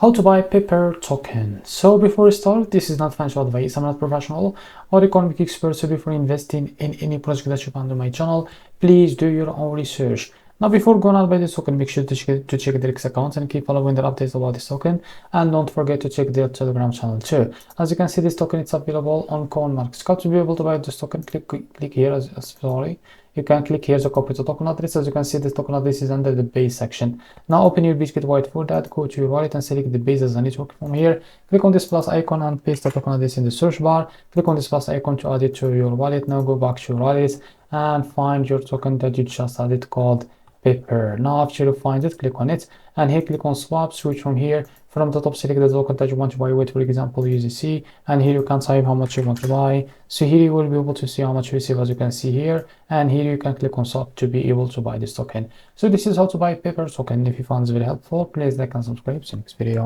How to buy paper token. So before we start, this is not financial advice. I'm not professional or economic expert. So before investing in any project that you find on my channel, please do your own research. Now, before going out by this token, make sure to check their X accounts and keep following their updates about this token. And don't forget to check their Telegram channel too. As you can see, this token is available on CoinMarketCap. To be able to buy this token, click here. You can click here to copy the token address. As you can see, this token address is under the base section. Now open your Bitget wallet. For that, go to your wallet and select the base as a network. From here, click on this plus icon and paste the token address in the search bar. Click on this plus icon to add it to your wallet. Now go back to your wallet and find your token that you just added called paper. Now after you find it, click on it and here click on swap. Switch from here. From the top, select the token that you want to buy with, for example USDC, and here you can type how much you want to buy. So here you will be able to see how much you receive, as you can see here, and here you can click on swap to be able to buy this token. So this is how to buy paper token. If you found this very helpful, please like and subscribe. See you next video.